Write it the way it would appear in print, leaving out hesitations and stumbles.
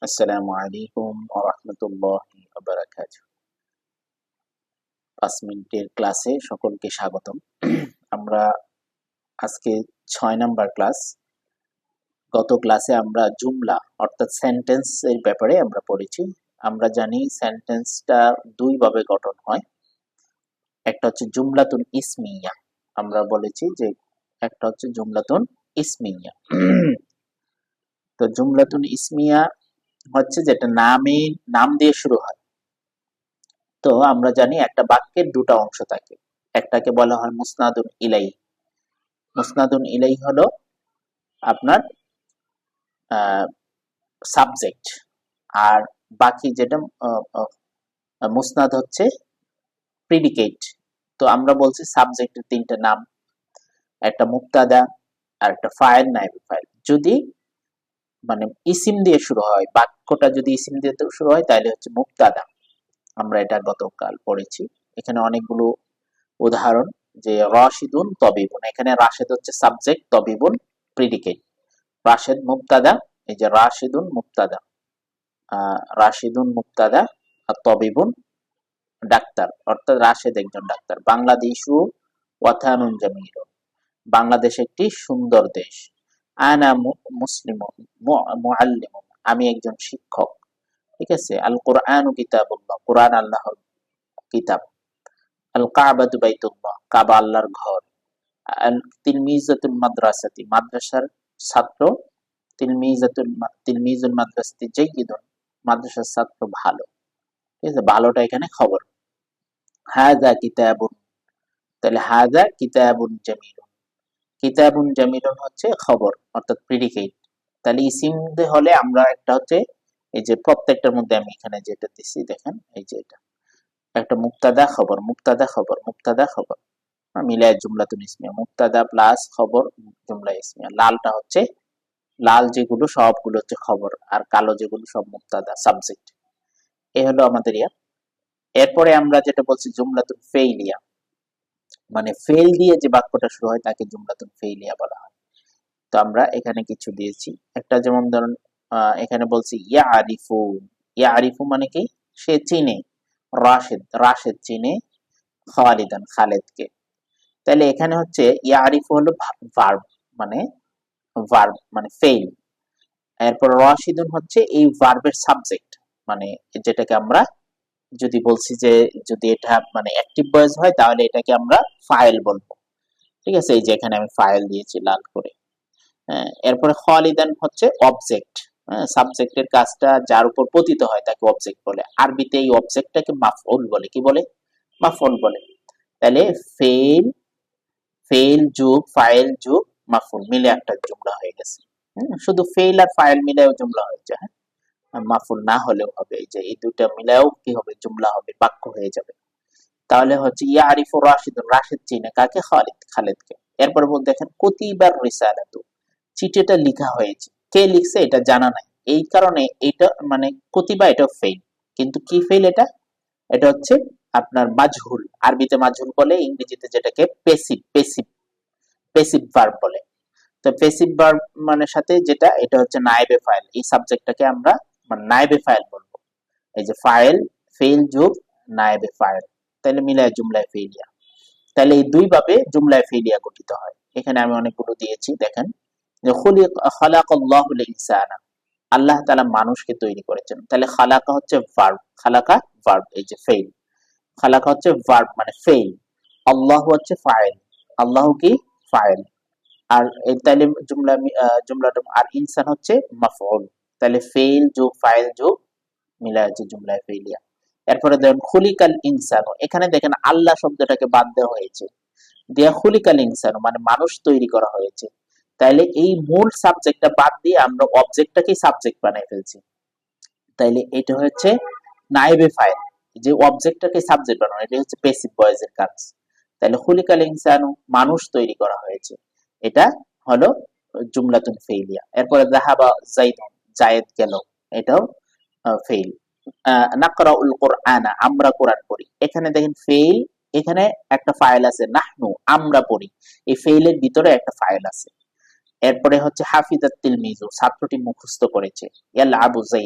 আসসালামু আলাইকুম ওয়া রাহমাতুল্লাহি ওয়া বারাকাতুহু। ৫ মিনিটের ক্লাসে সকলকে স্বাগতম। আমরা আজকে ৬ নাম্বার ক্লাস। গত ক্লাসে আমরা জুমলা অর্থাৎ সেন্টেন্স এর ব্যাপারে আমরা পড়েছি। আমরা জানি সেন্টেন্সটা দুই ভাবে গঠন হয়। একটা হচ্ছে জুমলাতুন ইসমিয়া। আমরা বলেছি যে একটা হচ্ছে জুমলাতুন ইসমিয়া। তো জুমলাতুন ইসমিয়া হচ্ছে যেটা নাম দিয়ে শুরু হয়। তো আমরা জানি একটা বাক্যের দুটো অংশ থাকে, একটাকে বলা হয় মুসনাদুন ইলাই। মুসনাদুন ইলাই হলো আপনার সাবজেক্ট, আর বাকি যেটা মুসনাদ হচ্ছে প্রিডিকেট। তো আমরা বলছি সাবজেক্টের তিনটা নাম, একটা মুবতাদা আর একটা ফাইল, নাইবে ফাইল। যদি মানে ইসিম দিয়ে শুরু হয়, বাক্যটা যদি ইসিম দিয়ে শুরু হয় তাহলে হচ্ছে মুবতাদা। আমরা এটা গতকাল পড়েছি। এখানে অনেকগুলো উদাহরণ, যে রাশিদুন তবিবুন, এখানে রাশেদ হচ্ছে সাবজেক্ট, তবিবুন প্রিডিকেট। রাশেদ মুবতাদা, এই যে রাশিদুন মুবতাদা, রাশিদুন মুবতাদা আর তবিবুন ডাক্তার, অর্থাৎ রাশেদ একজন ডাক্তার। বাংলাদেশু ওয়াতানুন জামিলুন, বাংলাদেশ একটি সুন্দর দেশ। আনা মুসলিমুন মুআল্লিমুন, আমি একজন শিক্ষক। ঠিক আছে। আল কোরআনু কিতাবুল্লাহ, কোরআন আল্লাহর কিতাব। আল কাবাতু বাইতুল্লাহ, কাবা আল্লাহর ঘর। আল তিলমিজাতুল মাদ্রাসাতি, মাদ্রাসার ছাত্র। তিলমিজুল মাদ্রাসাতি জাইয়িদুন, মাদ্রাসার ছাত্র ভালো। ঠিক আছে, ভালোটা এখানে খবর। হাযা কিতাবুন, তাহলে হাযা কিতাবুন জামিলুন, কিতাবুন জামিলুন হচ্ছে খবর অর্থাৎ প্রিডিকেট। তাহলে ইসিম হলে আমরা একটা হচ্ছে, এই যে প্রত্যেকটার মধ্যে আমি এখানে যেটা দিছি দেখেন, এই যে এটা একটা মুবতাদা খবর, মুবতাদা খবর, মুবতাদা খবর, মিলায় জুমলাতুন ইসমিয়া। মুবতাদা প্লাস খবর, জুমলা ইসমিয়া। লালটা হচ্ছে, লাল যেগুলো সবগুলো হচ্ছে খবর, আর কালো যেগুলো সব মুবতাদা সাবজেক্ট। এই হলো আমাদের ইয়া। এরপরে আমরা যেটা বলছি জুমলাতুন ফেইলিয়া, মানে ফেল দিয়ে যে বাক্যটা শুরু হয় তাকে জুমলাতুন ফেইলিয়া বলা হয়। তো আমরা এখানে কিছু দিয়েছি, একটা যেমন ধরুন এখানে বলছি ইয়া আরিফু। ইয়া আরিফু মানে কি, সে চিনে। রাশেদ, রাশেদ চিনে খালিদান, খালেদকে। তাহলে এখানে হচ্ছে ইয়া আরিফু হলো ভার্ব, মানে ভার্ব মানে ফেইল। এরপর রাশিদুন হচ্ছে এই ভার্বের সাবজেক্ট, মানে যেটাকে আমরা যদি বলছি যে যদি এটা মানে অ্যাক্টিভ ভয়েস হয় তাহলে এটাকে আমরা ফাইল বলবো। ঠিক আছে, এই যে এখানে আমি ফাইল দিয়েছি লাল করে। এরপরে খালিদান হচ্ছে অবজেক্ট। সাবজেক্টের কাজটা যার উপর পতিত হয় তাকে অবজেক্ট বলে। আরবিতে এই অবজেক্টটাকে মাফউল বলে। কি বলে? মাফউল বলে। তাহলে ফেল, ফেল যোগ ফাইল যোগ মাফউল মিলে একটা জুমলা হয়ে গেছে। শুধু ফেল আর ফাইল মিলেও জুমলা হয়ে যায়, মাফুল না হলেও হবে। এই যে এই দুটা মিলাও কি হবে, জুমলা হবে, বাক্য হয়ে যাবে। তাহলে হচ্ছে ইয়া আরিফু রাশিদুন, রাশিদ চিনে কাকে, খালিদ, খালিদকে। এরপর দেখেন কুতিবার রিসালাতু, চিঠিটা লেখা হয়েছে, কে লিখছে এটা জানা নাই। এই কারণে এটা মানে কুতিবা এটা ফেল, কিন্তু কি ফেল এটা, এটা হচ্ছে আপনার মাজহুল। আরবিতে মাজহুল বলে, ইংরেজিতে যেটাকে পেসিভ, পেসিভ, পেসিভ ভার্ব বলে। তো পেসিভ ভার্ব মানে সাথে যেটা, এটা হচ্ছে নায়েবে ফাইল। এই সাবজেক্টটাকে আমরা মানে নায়েবে ফাইল বলবো। এই যে ফাইল, ফেল যোগ নায়েবে ফাইল, তাহলে মিলায় জুমলায় ফেলিয়া। তাহলে এই দুই ভাবে জুমলায় ফেলিয়া গঠিত হয়। এখানে আমি অনেকগুলো দিয়েছি দেখেন, যে খালাকাল্লাহুল ইনসানা, আল্লাহ তাআলা মানুষকে তৈরি করেছেন। তাহলে খালাকা হচ্ছে ভার্ব, খালাকা ভার্ব, এই যে ফেল। খালাকা হচ্ছে ভার্ব মানে ফেল, আল্লাহ হচ্ছে ফাইল, আল্লাহ কি ফাইল। আর তাহলে জুমলাটা আর ইনসান হচ্ছে মাফউল। তাহলে ফেল যোগ ফাইল যোগ মিলায় হচ্ছে জুমলায় ফেলিয়া। এরপরে দেখেন খুলিকাল ইনসানু, এখানে দেখেন আল্লাহ শব্দটাকে বাদ দেওয়া হয়েছে, দিয়া খুলিকাল ইনসানু মানে মানুষ তৈরি করা হয়েছে। তাইলে এই মূল সাবজেক্টটা বাদ দিয়ে আমরা অবজেক্টটাকে সাবজেক্ট বানিয়ে ফেলছি। তাইলে এটা হচ্ছে নাইবে ফাইল, যে অবজেক্টটাকে সাবজেক্ট বানানো, এটা হচ্ছে প্যাসিভ ভয়েসের কাজ। তাহলে খুলিকাল ইনসানু মানুষ তৈরি করা হয়েছে, এটা হলো জুমলাতুন ফেইলিয়া। এরপরে যাহাবা যাইদুন, জায়েদ গেল, এটাও ফেইল। নাকরাউল কুরআনা, আমরা কোরআন পড়ি। এখানে দেখেন ফেইল, এখানে একটা ফাইল আছে নাহনু, আমরা পড়ি। এই ফেইলের ভিতরে একটা ফাইল আছে। এরপরে হচ্ছে হাফিজাত তিলমিজু, ছাত্রটি মুখস্থ করেছে। ইয়ালআবু যাইদ,